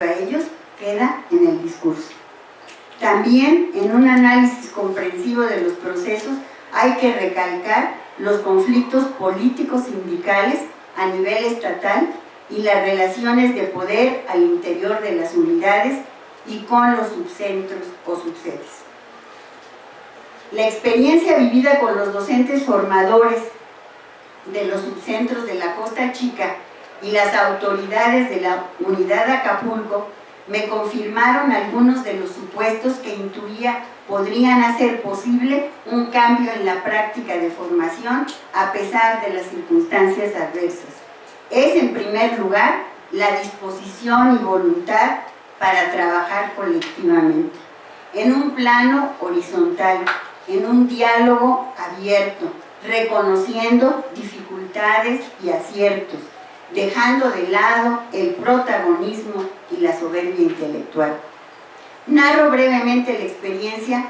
a ellos queda en el discurso. También en un análisis comprensivo de los procesos hay que recalcar los conflictos políticos sindicales a nivel estatal y las relaciones de poder al interior de las unidades y con los subcentros o subsedes. La experiencia vivida con los docentes formadores de los subcentros de la Costa Chica y las autoridades de la unidad Acapulco me confirmaron algunos de los supuestos que intuía podrían hacer posible un cambio en la práctica de formación a pesar de las circunstancias adversas. Es, en primer lugar, la disposición y voluntad para trabajar colectivamente, en un plano horizontal, en un diálogo abierto, reconociendo dificultades y aciertos, dejando de lado el protagonismo y la soberbia intelectual. Narro brevemente la experiencia.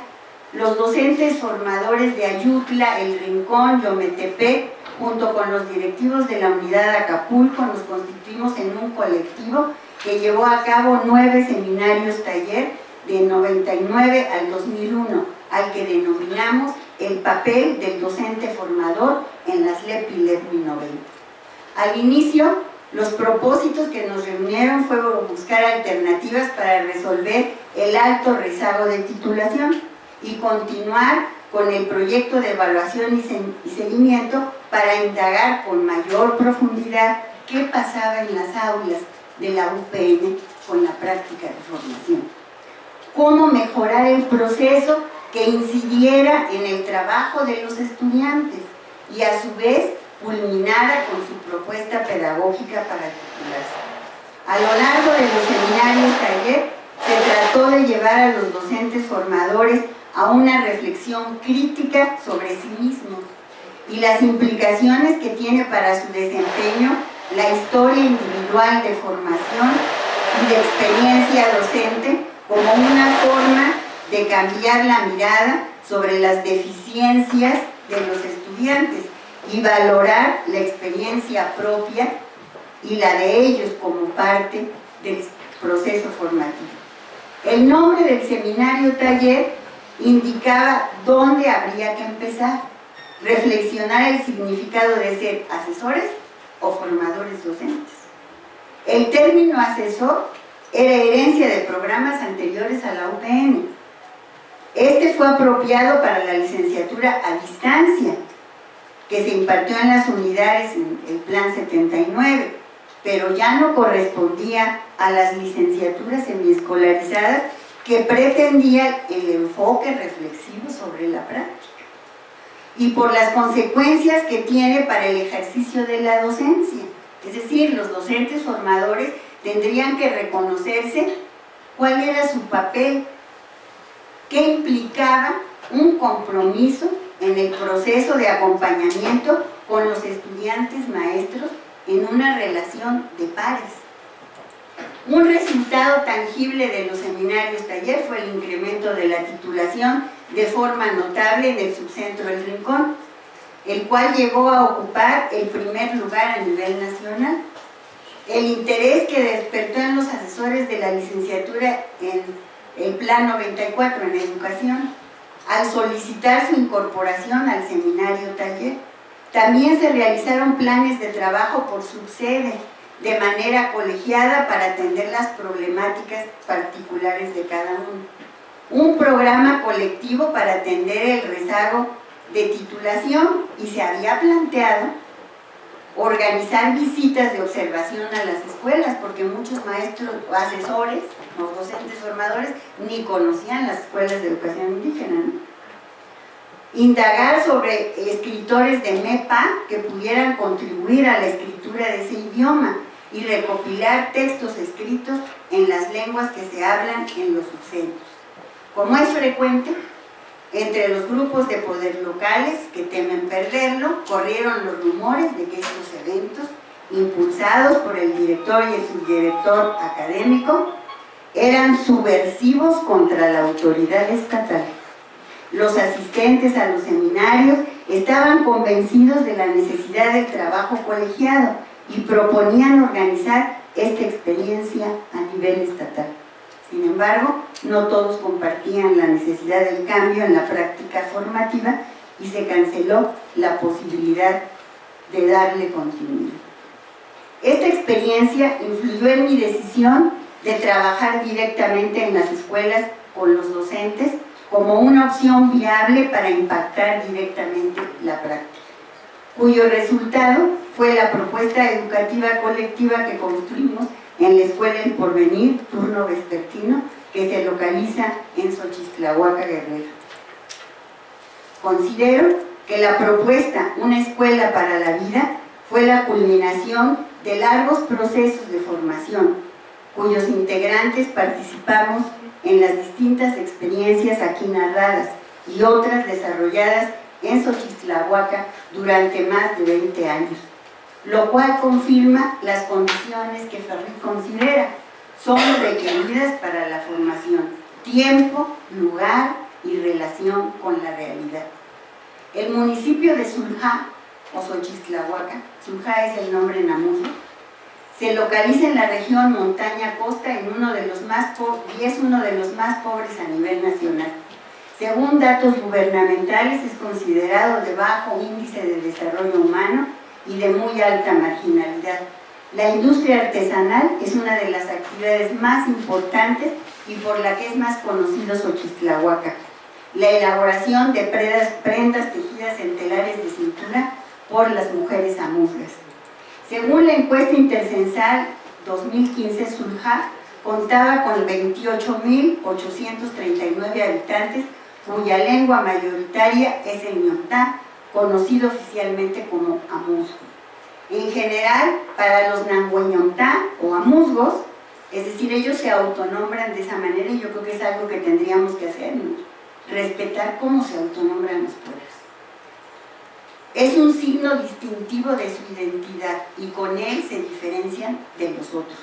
Los docentes formadores de Ayutla, El Rincón y Ometepec, junto con los directivos de la unidad Acapulco, nos constituimos en un colectivo que llevó a cabo 9 seminarios taller de 99 al 2001, al que denominamos el papel del docente formador en las LEP-LEP 90. Al inicio, los propósitos que nos reunieron fueron buscar alternativas para resolver el alto rezago de titulación y continuar con el proyecto de evaluación y seguimiento para indagar con mayor profundidad qué pasaba en las aulas de la UPN con la práctica de formación. Cómo mejorar el proceso que incidiera en el trabajo de los estudiantes y a su vez culminara con su propuesta pedagógica para titularse. A lo largo de los seminarios taller se trató de llevar a los docentes formadores a una reflexión crítica sobre sí mismos y las implicaciones que tiene para su desempeño la historia individual de formación y de experiencia docente como una forma de cambiar la mirada sobre las deficiencias de los estudiantes y valorar la experiencia propia y la de ellos como parte del proceso formativo. El nombre del seminario taller indicaba dónde habría que empezar, reflexionar el significado de ser asesores o formadores docentes. El término asesor era herencia de programas anteriores a la UPN. Este fue apropiado para la licenciatura a distancia, que se impartió en las unidades en el Plan 79, pero ya no correspondía a las licenciaturas semiescolarizadas que pretendían el enfoque reflexivo sobre la práctica y por las consecuencias que tiene para el ejercicio de la docencia. Es decir, los docentes formadores tendrían que reconocerse cuál era su papel, qué implicaba un compromiso en el proceso de acompañamiento con los estudiantes maestros en una relación de pares. Un resultado tangible de los seminarios taller fue el incremento de la titulación de forma notable en el subcentro El Rincón, el cual llegó a ocupar el primer lugar a nivel nacional. El interés que despertó en los asesores de la licenciatura en el Plan 94 en Educación, al solicitar su incorporación al seminario taller. También se realizaron planes de trabajo por subsede, de manera colegiada para atender las problemáticas particulares de cada uno. Un programa colectivo para atender el rezago de titulación y se había planteado organizar visitas de observación a las escuelas, porque muchos maestros, asesores o docentes formadores ni conocían las escuelas de educación indígena, ¿no? Indagar sobre escritores de MEPA que pudieran contribuir a la escritura de ese idioma y recopilar textos escritos en las lenguas que se hablan en los subcentros. Como es frecuente, entre los grupos de poder locales que temen perderlo, corrieron los rumores de que estos eventos, impulsados por el director y el subdirector académico, eran subversivos contra la autoridad estatal. Los asistentes a los seminarios estaban convencidos de la necesidad del trabajo colegiado y proponían organizar esta experiencia a nivel estatal. Sin embargo, no todos compartían la necesidad del cambio en la práctica formativa y se canceló la posibilidad de darle continuidad. Esta experiencia influyó en mi decisión de trabajar directamente en las escuelas con los docentes como una opción viable para impactar directamente la práctica, cuyo resultado fue la propuesta educativa colectiva que construimos en la Escuela El Porvenir, turno vespertino, que se localiza en Xochistlahuaca, Guerrero. Considero que la propuesta Una Escuela para la Vida fue la culminación de largos procesos de formación, cuyos integrantes participamos en las distintas experiencias aquí narradas y otras desarrolladas en Xochistlahuaca durante más de 20 años, lo cual confirma las condiciones que Ferri considera son requeridas para la formación: tiempo, lugar y relación con la realidad. El municipio de Xuljá, o Xochistlahuaca, Xuljá es el nombre en amuzgo, se localiza en la región montaña-costa y es uno de los más pobres a nivel nacional. Según datos gubernamentales, es considerado de bajo índice de desarrollo humano y de muy alta marginalidad. La industria artesanal es una de las actividades más importantes y por la que es más conocido Xochistlahuaca. La elaboración de prendas tejidas en telares de cintura por las mujeres amuzgas. Según la encuesta intercensal 2015, Xuljá contaba con 28.839 habitantes, cuya lengua mayoritaria es el ñontá, conocido oficialmente como amuzgo. En general, para los nangueñontá o amuzgos, es decir, ellos se autonombran de esa manera, y yo creo que es algo que tendríamos que hacer, ¿no? Respetar cómo se autonombran los pueblos. Es un signo distintivo de su identidad y con él se diferencian de los otros.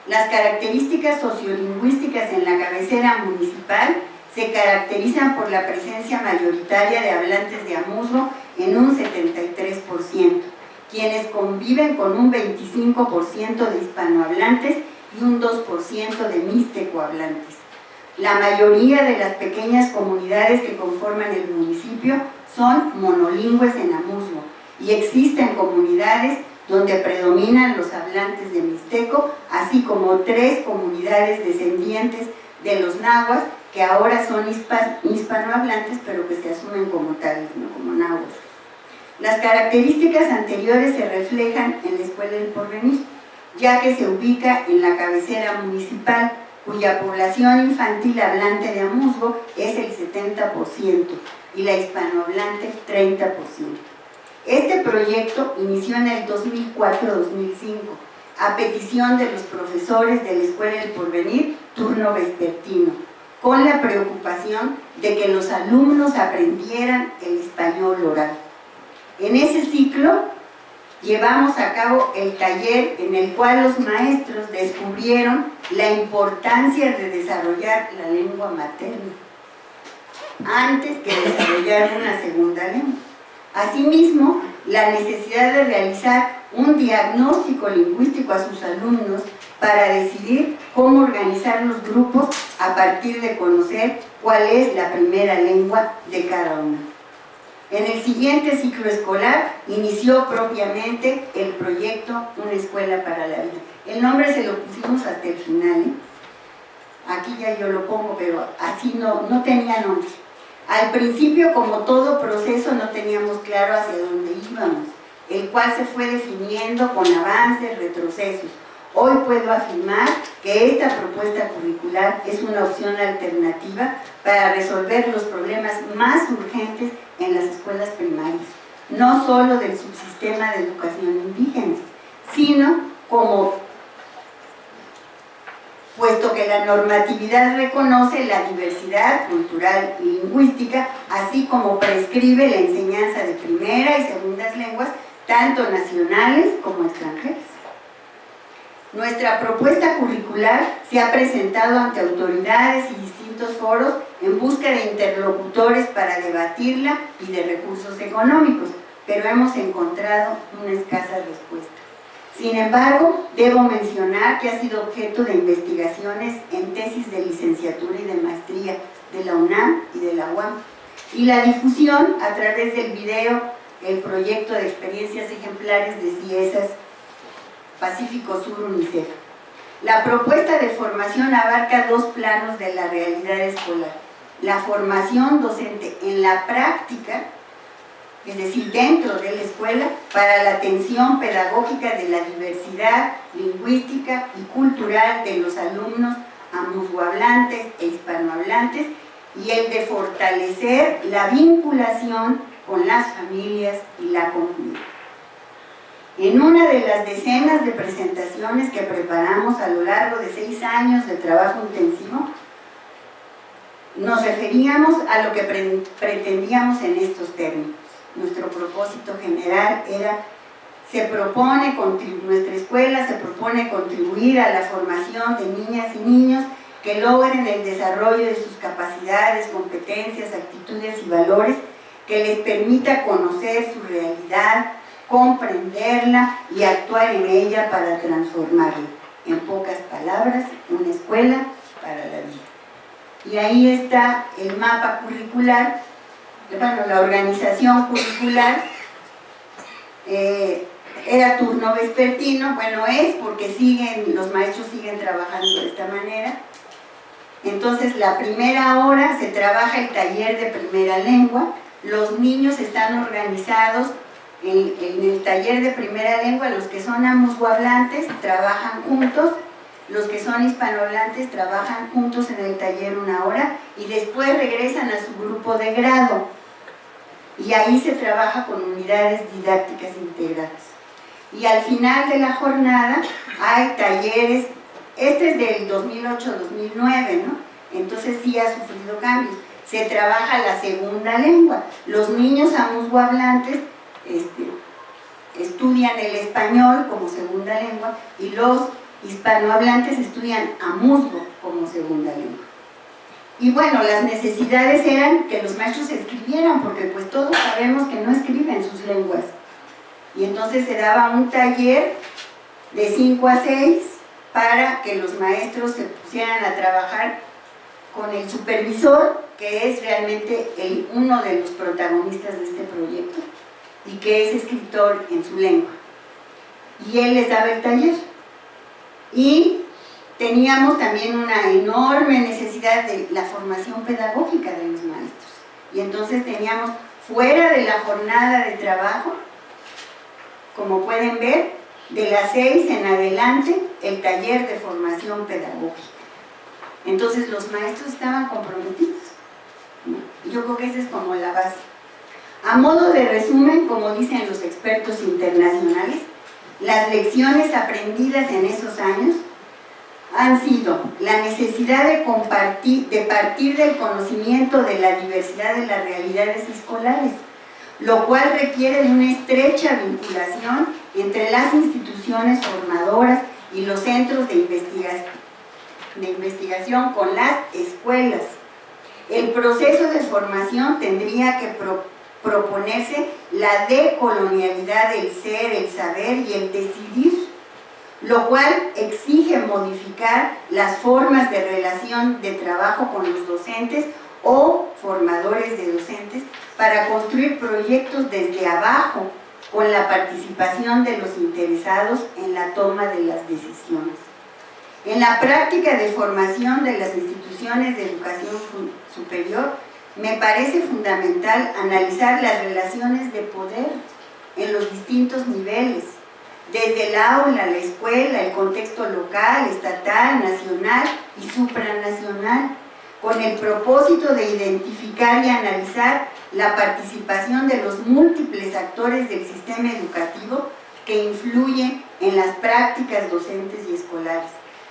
Las características sociolingüísticas en la cabecera municipal se caracterizan por la presencia mayoritaria de hablantes de amuzgo en un 73%, quienes conviven con un 25% de hispanohablantes y un 2% de mixtecohablantes. La mayoría de las pequeñas comunidades que conforman el municipio son monolingües en amuzgo y existen comunidades donde predominan los hablantes de mixteco, así como 3 comunidades descendientes de los nahuas que ahora son hispanohablantes, pero que se asumen como tales, no como nahuas. Las características anteriores se reflejan en la Escuela El Porvenir, ya que se ubica en la cabecera municipal, cuya población infantil hablante de amuzgo es el 70% y la hispanohablante 30%. Este proyecto inició en el 2004-2005 a petición de los profesores de la Escuela El Porvenir, turno vespertino, con la preocupación de que los alumnos aprendieran el español oral. En ese ciclo llevamos a cabo el taller en el cual los maestros descubrieron la importancia de desarrollar la lengua materna antes que desarrollar una segunda lengua. Asimismo, la necesidad de realizar un diagnóstico lingüístico a sus alumnos para decidir cómo organizar los grupos a partir de conocer cuál es la primera lengua de cada uno. En el siguiente ciclo escolar inició propiamente el proyecto Una Escuela para la Vida. El nombre se lo pusimos hasta el final, ¿eh? Aquí ya yo lo pongo, pero así no tenía nombre. Al principio, como todo proceso, no teníamos claro hacia dónde íbamos, el cual se fue definiendo con avances, retrocesos. Hoy puedo afirmar que esta propuesta curricular es una opción alternativa para resolver los problemas más urgentes en las escuelas primarias, no solo del subsistema de educación indígena, sino puesto que la normatividad reconoce la diversidad cultural y lingüística, así como prescribe la enseñanza de primera y segundas lenguas, tanto nacionales como extranjeras. Nuestra propuesta curricular se ha presentado ante autoridades y distintos foros en busca de interlocutores para debatirla y de recursos económicos, pero hemos encontrado una escasa respuesta. Sin embargo, debo mencionar que ha sido objeto de investigaciones en tesis de licenciatura y de maestría de la UNAM y de la UAM, y la difusión a través del video, el proyecto de experiencias ejemplares de CIESAS Pacífico Sur UNICEF. La propuesta de formación abarca dos planos de la realidad escolar: la formación docente en la práctica, es decir, dentro de la escuela, para la atención pedagógica de la diversidad lingüística y cultural de los alumnos amuzgohablantes e hispanohablantes, y el de fortalecer la vinculación con las familias y la comunidad. En una de las decenas de presentaciones que preparamos a lo largo de 6 años de trabajo intensivo, nos referíamos a lo que pretendíamos en estos términos. Nuestro propósito general era, nuestra escuela se propone contribuir a la formación de niñas y niños que logren el desarrollo de sus capacidades, competencias, actitudes y valores, que les permita conocer su realidad, comprenderla y actuar en ella para transformarla. En pocas palabras, una escuela para la vida. Y ahí está el mapa curricular. Bueno, la organización curricular era turno vespertino, bueno, es porque los maestros siguen trabajando de esta manera. Entonces, la primera hora se trabaja el taller de primera lengua. Los niños están organizados en el taller de primera lengua. Los que son amuzgohablantes trabajan juntos, los que son hispanohablantes trabajan juntos en el taller 1 hora y después regresan a su grupo de grado. Y ahí se trabaja con unidades didácticas integradas. Y al final de la jornada hay talleres. Este es del 2008-2009, ¿no? Entonces sí ha sufrido cambios. Se trabaja la segunda lengua. Los niños amuzgohablantes estudian el español como segunda lengua y los hispanohablantes estudian amuzgo como segunda lengua. Y bueno, las necesidades eran que los maestros escribieran, porque pues todos sabemos que no escriben sus lenguas. Y entonces se daba un taller de 5 a 6 para que los maestros se pusieran a trabajar con el supervisor, que es realmente uno de los protagonistas de este proyecto y que es escritor en su lengua. Y él les daba el taller. Y teníamos también una enorme necesidad de la formación pedagógica de los maestros. Y entonces teníamos, fuera de la jornada de trabajo, como pueden ver, de las 6 en adelante, el taller de formación pedagógica. Entonces los maestros estaban comprometidos, ¿no? Yo creo que esa es como la base. A modo de resumen, como dicen los expertos internacionales, las lecciones aprendidas en esos años han sido la necesidad de partir del conocimiento de la diversidad de las realidades escolares, lo cual requiere de una estrecha vinculación entre las instituciones formadoras y los centros de investigación con las escuelas. El proceso de formación tendría que proponerse la decolonialidad del ser, el saber y el decidir, lo cual exige modificar las formas de relación de trabajo con los docentes o formadores de docentes para construir proyectos desde abajo con la participación de los interesados en la toma de las decisiones. En la práctica de formación de las instituciones de educación superior, me parece fundamental analizar las relaciones de poder en los distintos niveles, desde el aula, la escuela, el contexto local, estatal, nacional y supranacional, con el propósito de identificar y analizar la participación de los múltiples actores del sistema educativo que influyen en las prácticas docentes y escolares.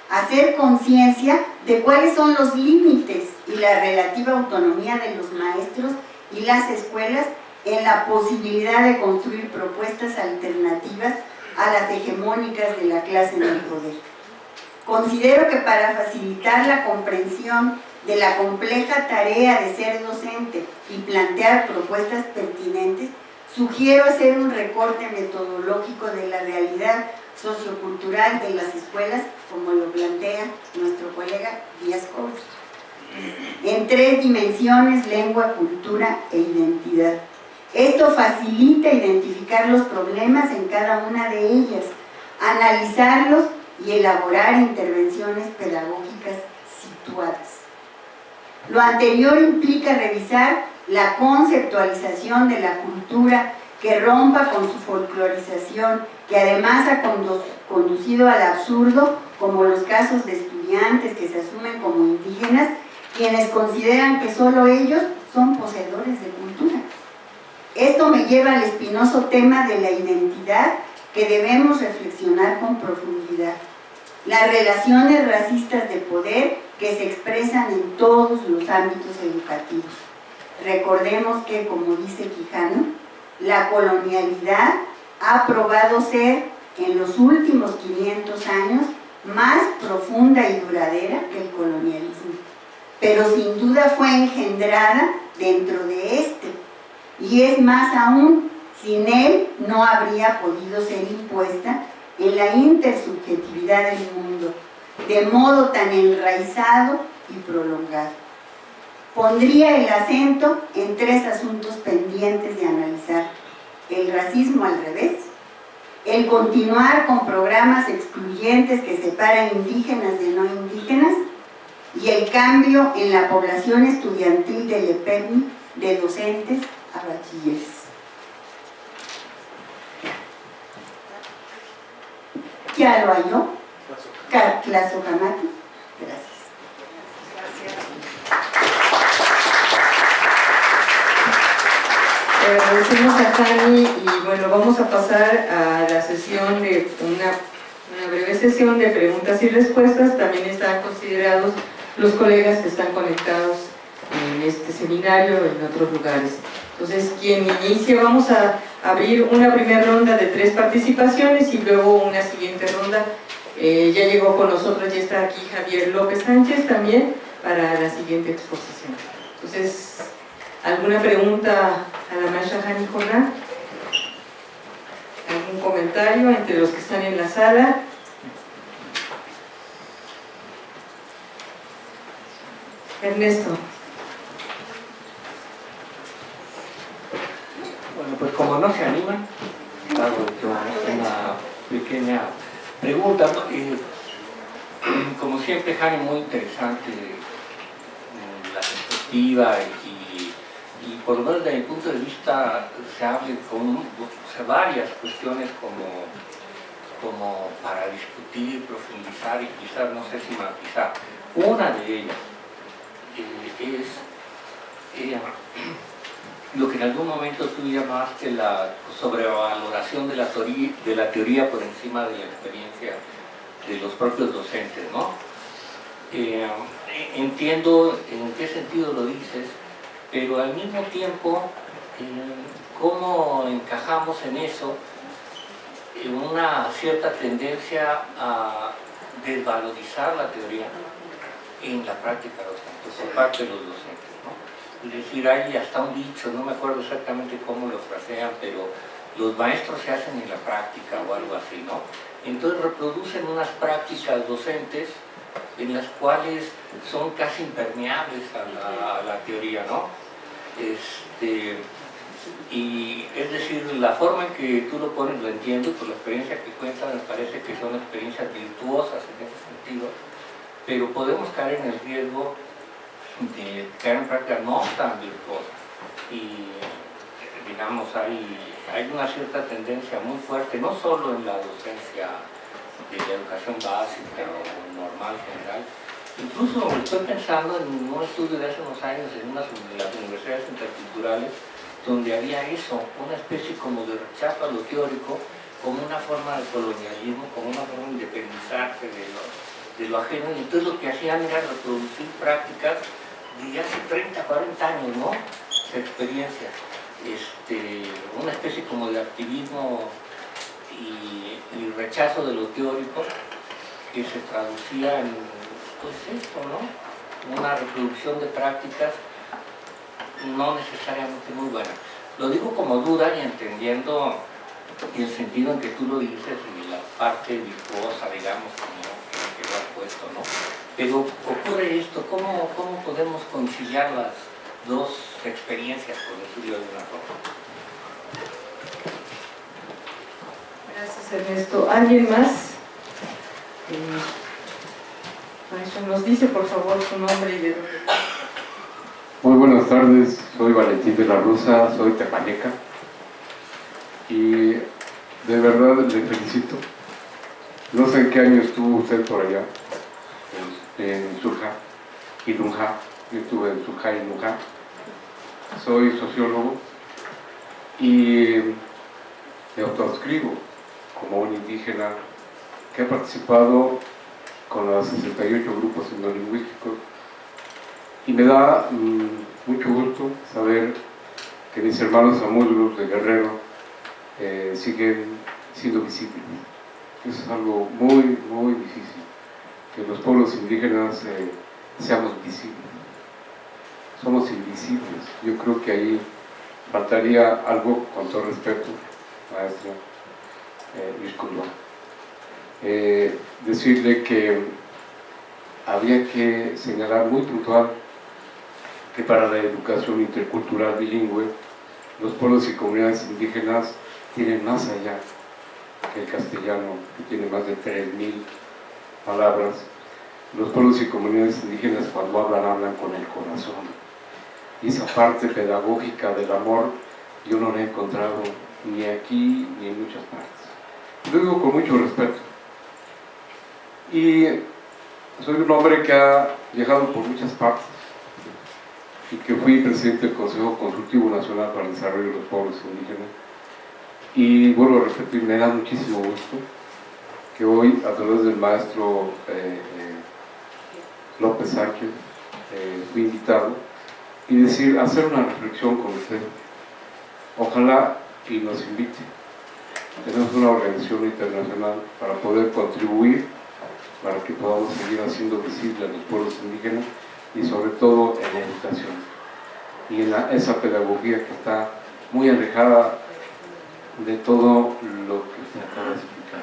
Hacer conciencia de cuáles son los límites y la relativa autonomía de los maestros y las escuelas en la posibilidad de construir propuestas alternativas a las hegemónicas de la clase en el poder. Considero que para facilitar la comprensión de la compleja tarea de ser docente y plantear propuestas pertinentes, sugiero hacer un recorte metodológico de la realidad sociocultural de las escuelas, como lo plantea nuestro colega Díaz Coros, en 3 dimensiones: lengua, cultura e identidad. Esto facilita identificar los problemas en cada una de ellas, analizarlos y elaborar intervenciones pedagógicas situadas. Lo anterior implica revisar la conceptualización de la cultura que rompa con su folclorización, que además ha conducido al absurdo, como los casos de estudiantes que se asumen como indígenas, quienes consideran que solo ellos son poseedores de cultura. Esto me lleva al espinoso tema de la identidad, que debemos reflexionar con profundidad. Las relaciones racistas de poder que se expresan en todos los ámbitos educativos. Recordemos que, como dice Quijano, la colonialidad ha probado ser en los últimos 500 años más profunda y duradera que el colonialismo, pero sin duda fue engendrada dentro de este, y es más aún, sin él no habría podido ser impuesta en la intersubjetividad del mundo, de modo tan enraizado y prolongado. Pondría el acento en 3 asuntos pendientes de analizar: el racismo al revés, el continuar con programas excluyentes que separan indígenas de no indígenas, y el cambio en la población estudiantil del EPEMI de docentes a bachilleres. ¿Ya lo halló? Tlazocamati. Gracias. Agradecemos a Tani y bueno, vamos a pasar a la sesión de una breve sesión de preguntas y respuestas. También están considerados los colegas que están conectados en este seminario en otros lugares. Entonces, quien inicia, vamos a abrir una primera ronda de 3 participaciones y luego una siguiente ronda. Ya llegó con nosotros, ya está aquí Javier López Sánchez también para la siguiente exposición. Entonces, ¿alguna pregunta a la maestra Jani Jordán? ¿Algún comentario entre los que están en la sala? Ernesto. Bueno, pues como no se animan, hago yo una pequeña pregunta. Como siempre, Jani, muy interesante la perspectiva y por lo menos desde mi punto de vista se abre con varias cuestiones como para discutir, profundizar y quizás, no sé si matizar. Una de ellas es lo que en algún momento tú llamaste la sobrevaloración de la teoría por encima de la experiencia de los propios docentes, ¿no? Entiendo en qué sentido lo dices, pero al mismo tiempo, ¿cómo encajamos en eso? En una cierta tendencia a desvalorizar la teoría en la práctica docente, por parte de los docentes, ¿no? Es decir, hay hasta un dicho, no me acuerdo exactamente cómo lo frasean, pero los maestros se hacen en la práctica o algo así, ¿no? Entonces reproducen unas prácticas docentes en las cuales son casi impermeables a la teoría, ¿no? Y es decir, la forma en que tú lo pones lo entiendo, por la experiencia que cuentas me parece que son experiencias virtuosas en ese sentido, pero podemos caer en el riesgo de caer en prácticas no tan virtuosas. Y digamos, hay una cierta tendencia muy fuerte, no solo en la docencia de la educación básica o normal general, incluso estoy pensando en un estudio de hace unos años en las universidades interculturales, donde había eso, una especie como de rechazo a lo teórico, como una forma de colonialismo, como una forma de independizarse de lo ajeno, y entonces lo que hacían era reproducir prácticas de hace 30, 40 años, ¿no? Esa experiencia, una especie como de activismo y rechazo de lo teórico que se traducía en, pues esto, ¿no? Una reproducción de prácticas no necesariamente muy buenas. Lo digo como duda y entendiendo y el sentido en que tú lo dices y la parte virtuosa, digamos, que lo has puesto, ¿no? Pero ocurre esto, ¿cómo podemos conciliar las dos experiencias, por decirlo de una forma? Gracias, Ernesto. ¿Alguien más? Maestro, nos dice por favor su nombre y de dónde. Muy buenas tardes, soy Valentín de la Rosa, soy tepaneca y de verdad le felicito. No sé en qué año estuvo usted por allá, en Surja y Nunja. Yo estuve en Surja y Nunja. Soy sociólogo y me autoadscribo como un indígena que ha participado con los 68 grupos etnolingüísticos, y me da mucho gusto saber que mis hermanos amurlos de Guerrero siguen siendo visibles. Eso es algo muy, muy difícil, que los pueblos indígenas seamos visibles. Somos invisibles. Yo creo que ahí faltaría algo, con todo respeto, maestra Yusculba. Decirle que habría que señalar muy puntual que para la educación intercultural bilingüe los pueblos y comunidades indígenas tienen más allá que el castellano, que tiene más de 3.000 palabras. Los pueblos y comunidades indígenas cuando hablan con el corazón, y esa parte pedagógica del amor yo no la he encontrado ni aquí ni en muchas partes. Lo digo con mucho respeto. Y soy un hombre que ha viajado por muchas partes y que fui presidente del Consejo Consultivo Nacional para el Desarrollo de los Pueblos Indígenas. Y vuelvo a repetir, me da muchísimo gusto que hoy, a través del maestro López Sánchez, fui invitado y hacer una reflexión con usted. Ojalá y nos invite. Tenemos una organización internacional para poder contribuir, para que podamos seguir haciendo visible a los pueblos indígenas y sobre todo en la educación y en esa pedagogía que está muy alejada de todo lo que usted acaba de explicar.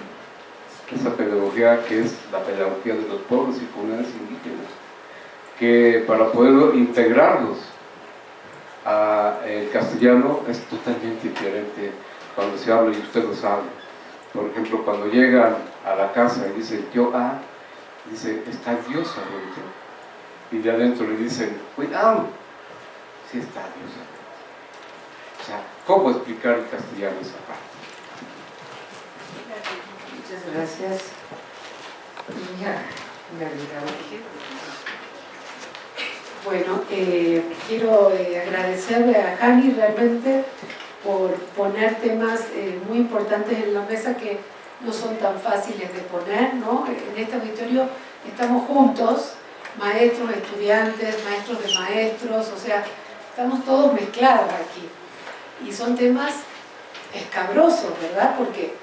Esa pedagogía que es la pedagogía de los pueblos y comunidades indígenas, que para poder integrarlos al castellano es totalmente diferente cuando se habla, y usted lo sabe. Por ejemplo, cuando llegan a la casa y dicen yo dice, está Dios adentro, y de adentro le dicen, cuidado, sí está Dios adentro. O sea, ¿cómo explicar en castellano esa parte? Muchas gracias. Bueno, quiero agradecerle a Jani realmente por poner temas muy importantes en la mesa que no son tan fáciles de poner, ¿no? En este auditorio estamos juntos, maestros, estudiantes, maestros de maestros, o sea, estamos todos mezclados aquí. Y son temas escabrosos, ¿verdad? Porque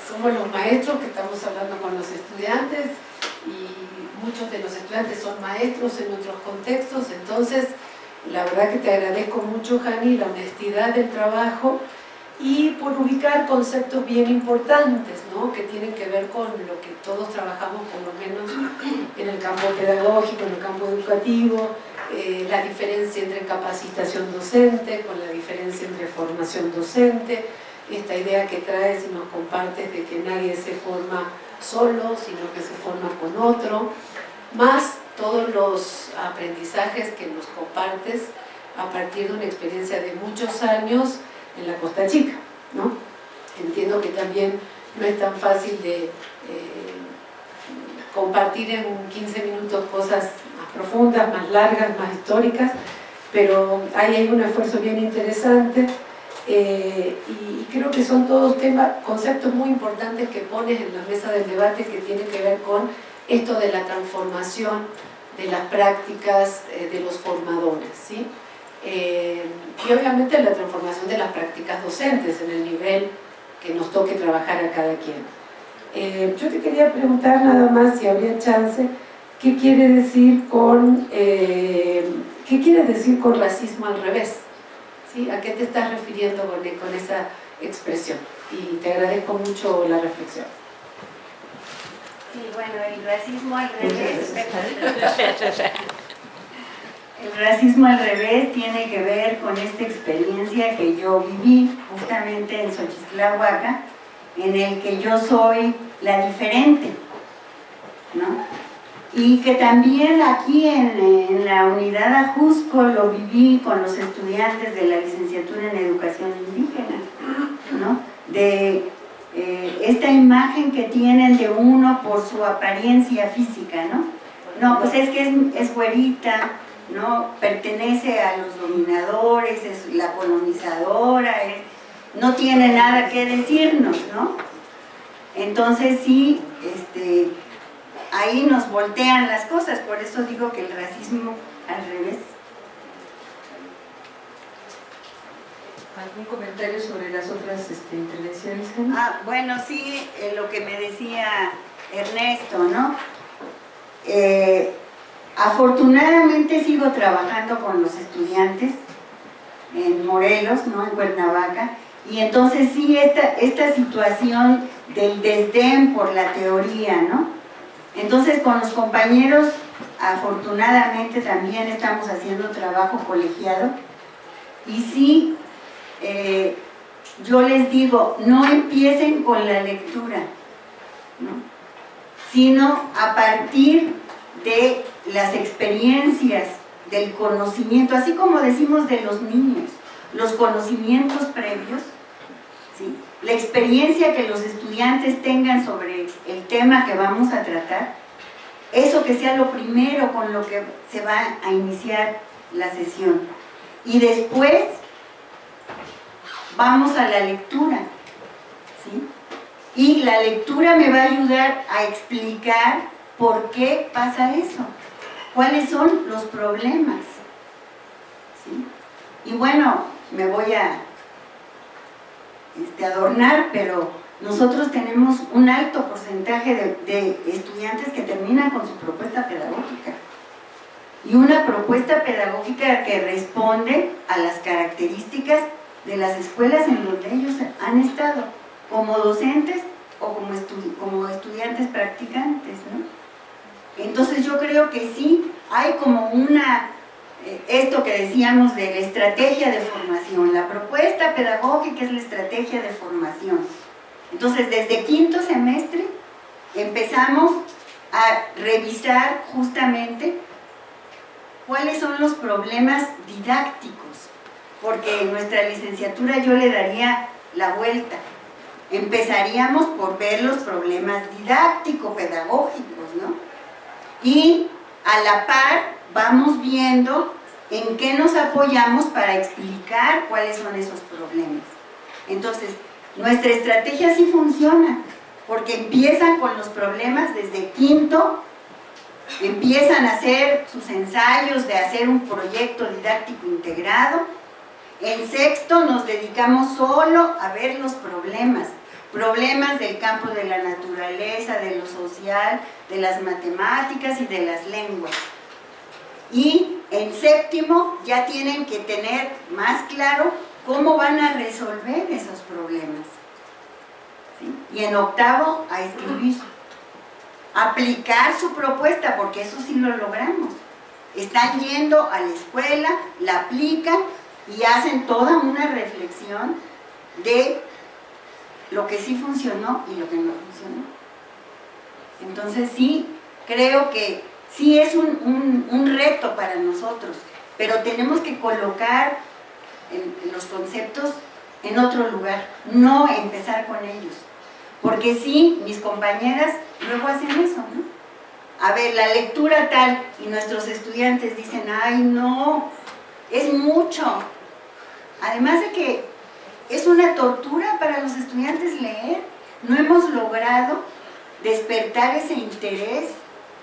somos los maestros que estamos hablando con los estudiantes y muchos de los estudiantes son maestros en otros contextos, entonces la verdad que te agradezco mucho, Jani, la honestidad del trabajo y por ubicar conceptos bien importantes, ¿no? Que tienen que ver con lo que todos trabajamos, por lo menos en el campo pedagógico, en el campo educativo, la diferencia entre capacitación docente, con la diferencia entre formación docente, esta idea que traes y nos compartes de que nadie se forma solo, sino que se forma con otro, más todos los aprendizajes que nos compartes a partir de una experiencia de muchos años en la Costa Chica, ¿no? Entiendo que también no es tan fácil de compartir en 15 minutos cosas más profundas, más largas, más históricas, pero ahí hay un esfuerzo bien interesante y creo que son todos conceptos muy importantes que pones en la mesa del debate que tienen que ver con esto de la transformación de las prácticas de los formadores, ¿sí? Y obviamente la transformación de las prácticas docentes en el nivel que nos toque trabajar a cada quien. Yo te quería preguntar nada más si habría chance, ¿qué quiere decir con racismo al revés? ¿Sí? ¿A qué te estás refiriendo con esa expresión. Y te agradezco mucho la reflexión. Sí, bueno, el racismo al revés. El racismo al revés tiene que ver con esta experiencia que yo viví justamente en Xochitlahuaca, en el que yo soy la diferente, ¿no? Y que también aquí en la unidad Ajusco lo viví con los estudiantes de la licenciatura en educación indígena, ¿no? De esta imagen que tienen de uno por su apariencia física, ¿no? No, pues es que es güerita, ¿no? Pertenece a los dominadores, es la colonizadora, no tiene nada que decirnos, ¿no? Entonces sí, ahí nos voltean las cosas, por eso digo que el racismo al revés. ¿Algún comentario sobre las otras intervenciones? Bueno, sí, lo que me decía Ernesto, ¿no? Afortunadamente sigo trabajando con los estudiantes en Morelos, ¿no? En Cuernavaca, y entonces sí, esta situación del desdén por la teoría, ¿no? Entonces con los compañeros, afortunadamente también estamos haciendo trabajo colegiado, y sí, yo les digo, no empiecen con la lectura, ¿no? Sino a partir de las experiencias, del conocimiento, así como decimos de los niños, los conocimientos previos, ¿sí? La experiencia que los estudiantes tengan sobre el tema que vamos a tratar, eso que sea lo primero con lo que se va a iniciar la sesión. Y después vamos a la lectura, ¿sí? Y la lectura me va a ayudar a explicar por qué pasa eso, cuáles son los problemas, ¿sí? Y bueno, me voy a adornar, pero nosotros tenemos un alto porcentaje de estudiantes que terminan con su propuesta pedagógica. Y una propuesta pedagógica que responde a las características de las escuelas en donde ellos han estado, como docentes o como estudiantes practicantes, ¿no? Entonces yo creo que sí, hay como esto que decíamos de la estrategia de formación, la propuesta pedagógica es la estrategia de formación. Entonces desde quinto semestre empezamos a revisar justamente cuáles son los problemas didácticos, porque en nuestra licenciatura yo le daría la vuelta. Empezaríamos por ver los problemas didáctico-pedagógicos, ¿no? Y a la par vamos viendo en qué nos apoyamos para explicar cuáles son esos problemas. Entonces, nuestra estrategia sí funciona, porque empiezan con los problemas desde quinto, empiezan a hacer sus ensayos de hacer un proyecto didáctico integrado. En sexto nos dedicamos solo a ver los problemas del campo de la naturaleza, de lo social, de las matemáticas y de las lenguas. Y en séptimo ya tienen que tener más claro cómo van a resolver esos problemas, ¿sí? Y en octavo a escribir, aplicar su propuesta, porque eso sí lo logramos. Están yendo a la escuela, la aplican y hacen toda una reflexión de lo que sí funcionó y lo que no funcionó. Entonces sí, creo que sí es un reto para nosotros, pero tenemos que colocar los conceptos en otro lugar, no empezar con ellos. Porque sí, mis compañeras luego hacen eso, ¿no? A ver, la lectura tal, y nuestros estudiantes dicen, ay no, es mucho. Además de que es una tortura para los estudiantes leer. No hemos logrado despertar ese interés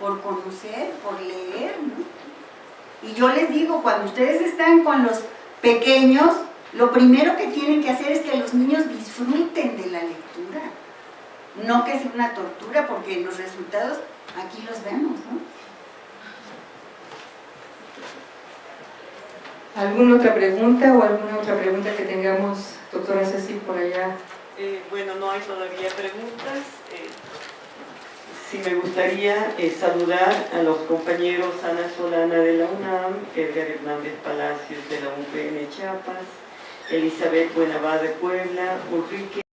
por conocer, por leer, ¿no? Y yo les digo, cuando ustedes están con los pequeños, lo primero que tienen que hacer es que los niños disfruten de la lectura, no que sea una tortura, porque los resultados aquí los vemos, ¿no? ¿Alguna otra pregunta o alguna otra pregunta que tengamos Doctora Ceci, por allá. Bueno, no hay todavía preguntas. Sí me gustaría saludar a los compañeros Ana Solana de la UNAM, Edgar Hernández Palacios de la UPN Chiapas, Elizabeth Buenavá de Puebla, Ulrike